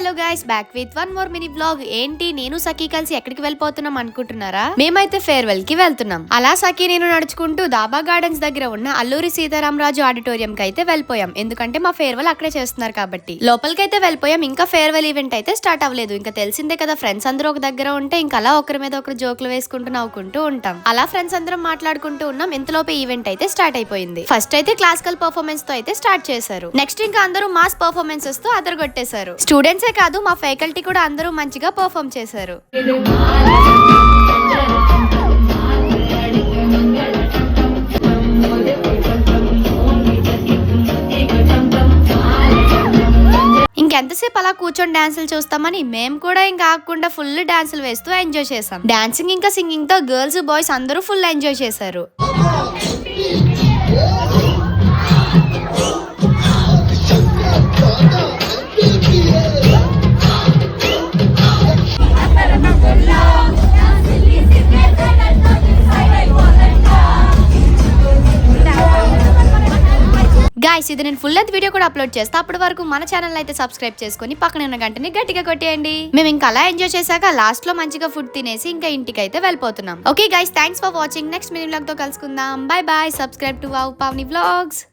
Hello guys, back with one more mini vlog. ఏంటి నేను సఖీ కలిసి ఎక్కడికి వెళ్ళిపోతున్నాం అనుకుంటున్నారా? మేమైతే ఫేర్వెల్ కి వెళ్తున్నాం. అలా సఖీ నేను నడుచుకుంటూ దాబా గార్డెన్స్ దగ్గర ఉన్న అల్లూరి సీతారామరాజు ఆడిటోరియం కి అయితే వెళ్ళిపోయాం. ఎందుకంటే మా ఫేర్వెల్ అక్కడే చేస్తున్నారు కాబట్టి. లోపలికైతే వెళ్ళిపోయాం. ఇంకా ఫేర్వెల్ ఈవెంట్ అయితే స్టార్ట్ అవ్వలేదు. ఇంకా తెలిసిందే కదా, ఫ్రెండ్స్ అందరూ ఒక దగ్గర ఉంటే ఇంకా అలా ఒకరి మీద ఒకరు జోకులు వేసుకుంటూ నవ్వుకుంటూ ఉంటాం. అలా ఫ్రెండ్స్ అందరం మాట్లాడుకుంటూ ఉన్నాం. ఇంతలోపే ఈవెంట్ అయితే స్టార్ట్ అయిపోయింది. ఫస్ట్ అయితే క్లాసికల్ పర్ఫార్మెన్స్ తో అయితే స్టార్ట్ చేశారు. నెక్స్ట్ ఇంకా అందరూ మాస్ పర్ఫార్మెన్సెస్ తో అదరగొట్టేశారు. స్టూడెంట్సే కాదు, మా ఫ్యాకల్టీ కూడా అందరూ మంచిగా పర్ఫార్మ్ చేశారు. ఇంకెంతసేపు అలా కూర్చొని డాన్సులు చూస్తామని మేము కూడా ఇంకా ఆగకుండా ఫుల్ డాన్సులు వేస్తూ ఎంజాయ్ చేసాం. డాన్సింగ్ ఇంకా సింగింగ్ తో గర్ల్స్ బాయ్స్ అందరూ ఫుల్ ఎంజాయ్ చేశారు. గైస్, ఇది నేను ఫుల్ లెంత్ వీడియో కూడా అప్లోడ్ చేస్తా. అప్పటి వరకు మన ఛానల్ అయితే సబ్స్క్రైబ్ చేసుకుని పక్కన ఉన్న గంటని గట్టిగా కొట్టేయండి. మేము ఇంకా అలా ఎంజాయ్ చేశాక లాస్ట్ లో మంచిగా ఫుడ్ తినేసి ఇంకా ఇంటికి అయితే వెళ్ళిపోతున్నాం. Okay guys, thanks for watching. Next mini vlog తో కలుసుకుందాం. By by. Subscribe to Pavani vlogs.